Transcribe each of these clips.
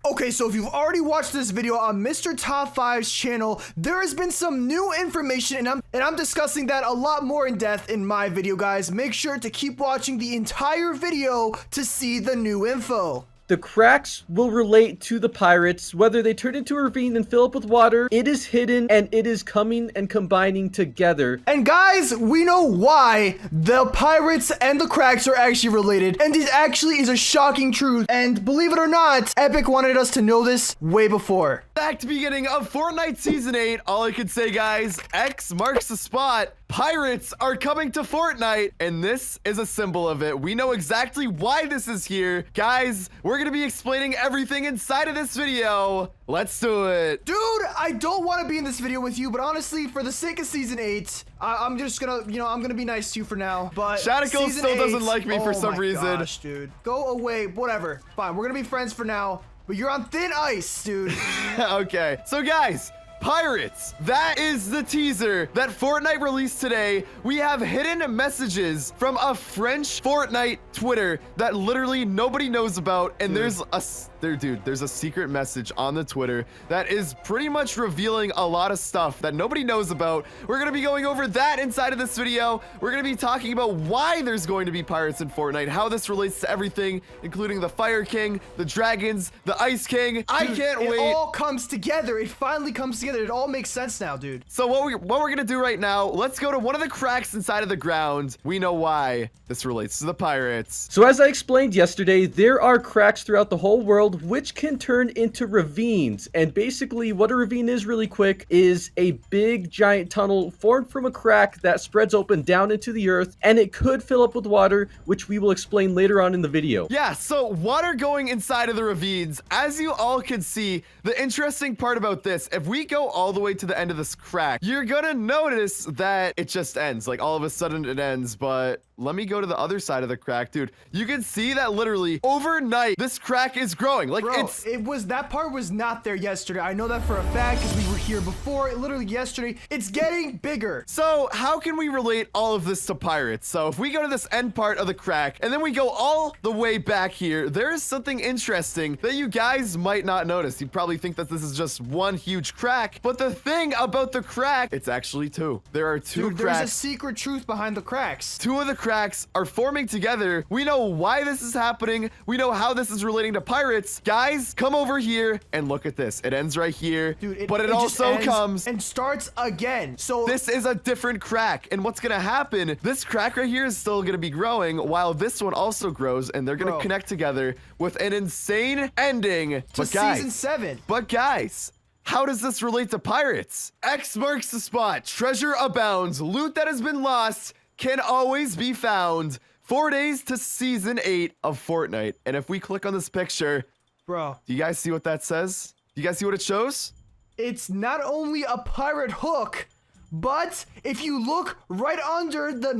Okay, so if you've already watched this video on Mr. Top 5's channel, there has been some new information and I'm discussing that a lot more in depth in my video, guys. Make sure to keep watching the entire video to see the new info. The cracks will relate to the pirates, whether they turn into a ravine and fill up with water. It is hidden and it is coming and combining together. And guys, we know why the pirates and the cracks are actually related, and this actually is a shocking truth. And believe it or not, Epic wanted us to know this way before. Fact beginning of Fortnite Season 8, all I can say, guys, X marks the spot. Pirates are coming to Fortnite, and this is a symbol of it. We know exactly why this is here. Guys, we're gonna be explaining everything inside of this video. Let's do it. Dude, I don't want to be in this video with you, but honestly, for the sake of Season 8, I'm just gonna, I'm gonna be nice to you for now. But Shadical still doesn't like me for some reason. Oh my gosh, dude. Go away, whatever. Fine, we're gonna be friends for now, but you're on thin ice, dude. Okay, so guys, pirates, that is the teaser that Fortnite released today. We have hidden messages from a French Fortnite Twitter that literally nobody knows about, and there's a secret message on the Twitter that is pretty much revealing a lot of stuff that nobody knows about. We're gonna be going over that inside of this video. We're gonna be talking about why there's going to be pirates in Fortnite, how this relates to everything, including the Fire King, the dragons, the Ice King. Dude, I can't wait. It all comes together. It finally comes together. It all makes sense now, dude. So what we're gonna do right now, let's go to one of the cracks inside of the ground. We know why this relates to the pirates. So as I explained yesterday, there are cracks throughout the whole world which can turn into ravines. And basically what a ravine is, really quick, is a big giant tunnel formed from a crack that spreads open down into the earth, and it could fill up with water, which we will explain later on in the video. Yeah, so water going inside of the ravines. As you all can see, the interesting part about this, if we go all the way to the end of this crack, you're gonna notice that it just ends. Like, all of a sudden it ends. But let me go to the other side of the crack, dude. You can see that literally overnight this crack is growing. Like, bro, that part was not there yesterday. I know that for a fact because we were here before. Literally yesterday, it's getting bigger. So how can we relate all of this to pirates? So if we go to this end part of the crack and then we go all the way back here, there is something interesting that you guys might not notice. You'd probably think that this is just one huge crack, but the thing about the crack, it's actually two. There are two cracks. There's a secret truth behind the cracks. Two of the cracks are forming together. We know why this is happening. We know how this is relating to pirates. Guys, come over here and look at this. It ends right here, dude, but it also comes and starts again. So this is a different crack, and what's gonna happen, this crack right here is still gonna be growing while this one also grows, and they're gonna connect together with an insane ending to Season 7. But guys, how does this relate to pirates? X marks the spot. Treasure abounds. Loot that has been lost can always be found. 4 days to Season 8 of Fortnite. And if we click on this picture, bro, do you guys see what that says? Do you guys see what it shows? It's not only a pirate hook, but if you look right under the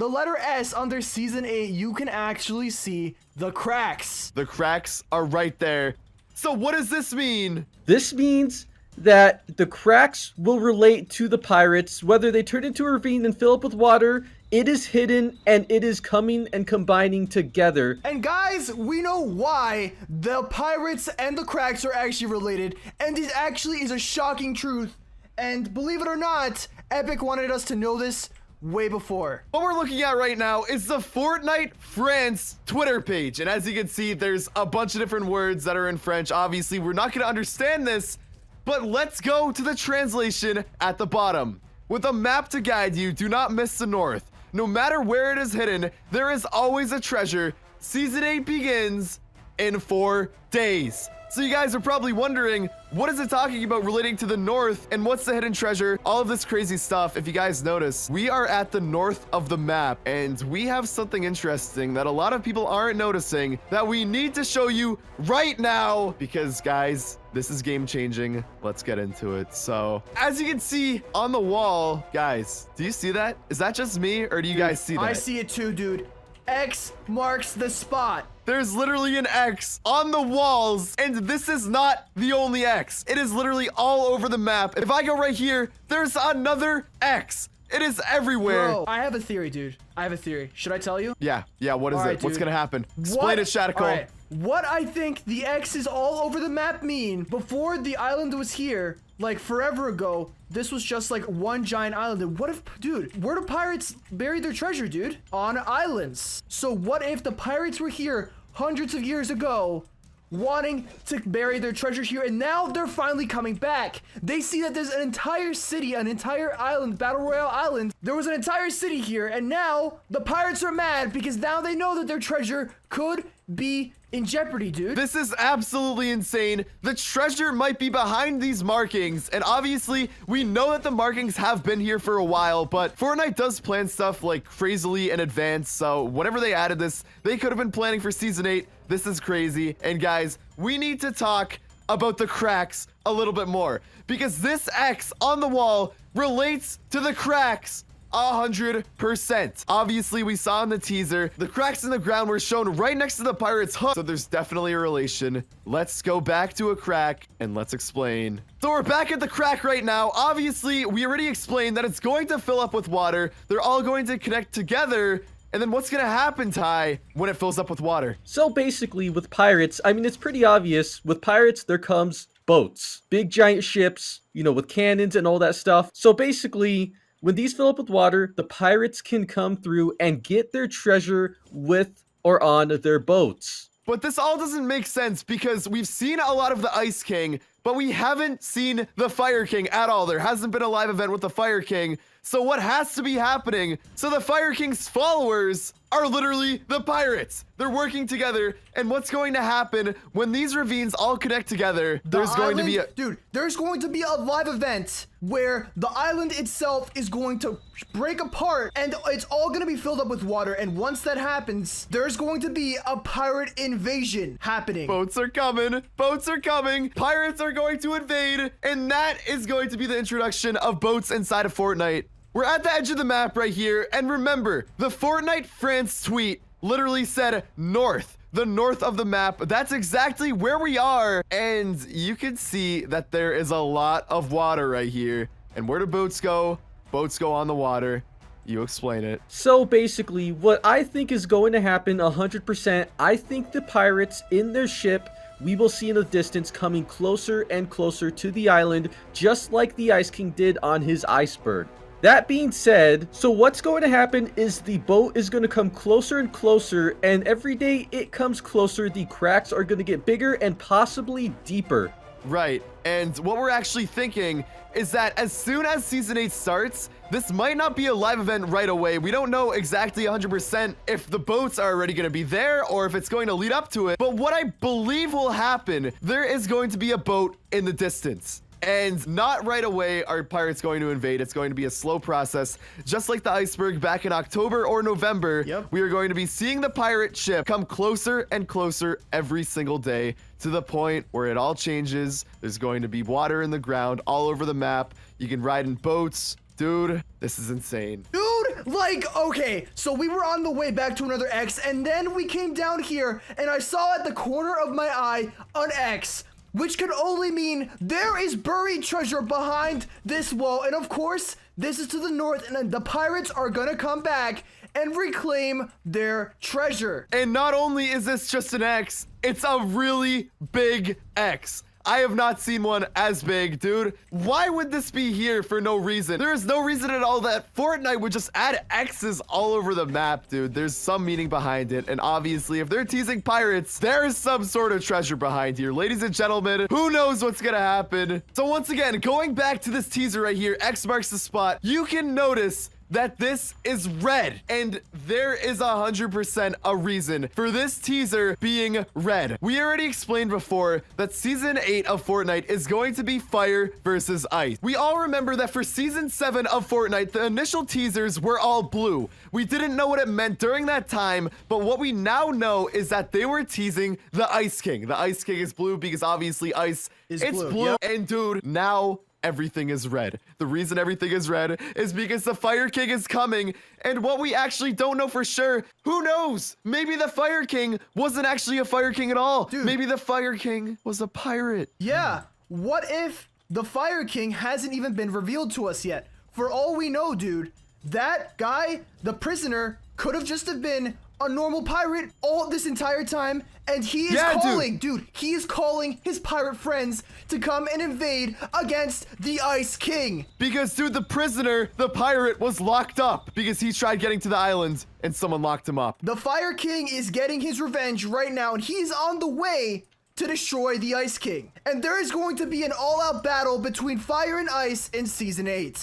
letter S under Season 8, you can actually see the cracks. The cracks are right there. So what does this mean? This means that the cracks will relate to the pirates, whether they turn into a ravine and fill up with water. It is hidden and it is coming and combining together. And guys, we know why the pirates and the cracks are actually related, and it actually is a shocking truth. And believe it or not, Epic wanted us to know this way before. What we're looking at right now is the Fortnite France Twitter page, and as you can see, there's a bunch of different words that are in French. Obviously, we're not going to understand this, but let's go to the translation at the bottom. With a map to guide you, do not miss the north. No matter where it is hidden, there is always a treasure. Season 8 begins in 4 days. So you guys are probably wondering, what is it talking about relating to the north, and what's the hidden treasure? All of this crazy stuff. If you guys notice, we are at the north of the map, and we have something interesting that a lot of people aren't noticing that we need to show you right now, because guys, this is game changing. Let's get into it. So as you can see on the wall, guys, do you see that? Is that just me, or do you guys see that? I see it too, dude. X marks the spot. There's literally an X on the walls, and this is not the only X. It is literally all over the map. If I go right here, there's another X. It is everywhere. Bro, I have a theory, dude. I have a theory. Should I tell you? Yeah, what is Alright, it? What's dude. gonna happen? Explain it, Shadical. Alright, what I think the X's all over the map mean, before the island was here, like forever ago, this was just like one giant island. And what if, dude, where do pirates bury their treasure, dude? On islands. So what if the pirates were here hundreds of years ago, wanting to bury their treasure here, and now they're finally coming back? They see that there's an entire city, an entire island, Battle Royale Island. There was an entire city here, and now the pirates are mad because now they know that their treasure could be in jeopardy, dude. This is absolutely insane. The treasure might be behind these markings, and obviously we know that the markings have been here for a while, but Fortnite does plan stuff like crazily in advance, so whenever they added this, they could have been planning for Season 8. This is crazy. And guys, we need to talk about the cracks a little bit more, because this X on the wall relates to the cracks 100%. Obviously, we saw in the teaser, the cracks in the ground were shown right next to the pirate's hook, so there's definitely a relation. Let's go back to a crack and let's explain. So we're back at the crack right now. Obviously, we already explained that it's going to fill up with water. They're all going to connect together. And then what's gonna happen, Ty, when it fills up with water? So basically, with pirates, I mean, it's pretty obvious. With pirates, there comes boats. Big giant ships, you know, with cannons and all that stuff. So basically, when these fill up with water, the pirates can come through and get their treasure with or on their boats. But this all doesn't make sense because we've seen a lot of the Ice King, but we haven't seen the Fire King at all. There hasn't been a live event with the Fire King. So what has to be happening? So the Fire King's followers are literally the pirates. They're working together. And what's going to happen when these ravines all connect together? There's going to be a... Dude, there's going to be a live event where the island itself is going to break apart and it's all going to be filled up with water. And once that happens, there's going to be a pirate invasion happening. Boats are coming. Boats are coming. Pirates are going to invade. And that is going to be the introduction of boats inside of Fortnite. We're at the edge of the map right here, and remember, the Fortnite France tweet literally said north, the north of the map. That's exactly where we are, and you can see that there is a lot of water right here. And where do boats go? Boats go on the water. You explain it. So basically, what I think is going to happen 100%, I think the pirates in their ship, we will see in the distance coming closer and closer to the island, just like the Ice King did on his iceberg. That being said, so what's going to happen is the boat is going to come closer and closer, and every day it comes closer, the cracks are going to get bigger and possibly deeper. Right, and what we're actually thinking is that as soon as Season 8 starts, this might not be a live event right away. We don't know exactly 100% if the boats are already going to be there or if it's going to lead up to it. But what I believe will happen, there is going to be a boat in the distance. And not right away are pirates going to invade. It's going to be a slow process. Just like the iceberg back in October or November, we are going to be seeing the pirate ship come closer and closer every single day to the point where it all changes. There's going to be water in the ground all over the map. You can ride in boats. Dude, this is insane. Dude, like, okay, so we were on the way back to another X, and then we came down here, and I saw at the corner of my eye an X, which could only mean there is buried treasure behind this wall. And of course, this is to the north, and the pirates are gonna come back and reclaim their treasure. And not only is this just an X, it's a really big X. I have not seen one as big, dude. Why would this be here for no reason? There is no reason at all that Fortnite would just add X's all over the map, dude. There's some meaning behind it. And obviously, if they're teasing pirates, there is some sort of treasure behind here. Ladies and gentlemen, who knows what's gonna happen? So once again, going back to this teaser right here, X marks the spot, you can notice that this is red, and there is 100% a reason for this teaser being red. We already explained before that Season 8 of Fortnite is going to be fire versus ice. We all remember that for Season 7 of Fortnite, the initial teasers were all blue. We didn't know what it meant during that time, but what we now know is that they were teasing the Ice King. The Ice King is blue because obviously ice is blue. Yep. And dude, now everything is red. The reason everything is red is because the Fire King is coming, and what we actually don't know for sure, who knows? Maybe the Fire King wasn't actually a Fire King at all. Dude. Maybe the Fire King was a pirate. Yeah, what if the Fire King hasn't even been revealed to us yet? For all we know, dude, that guy, the prisoner, could have just have been a normal pirate all this entire time, and he is calling, dude, he is calling his pirate friends to come and invade against the Ice King. Because, dude, the prisoner, the pirate, was locked up because he tried getting to the island and someone locked him up. The Fire King is getting his revenge right now, and he's on the way to destroy the Ice King. And there is going to be an all-out battle between Fire and Ice in Season 8.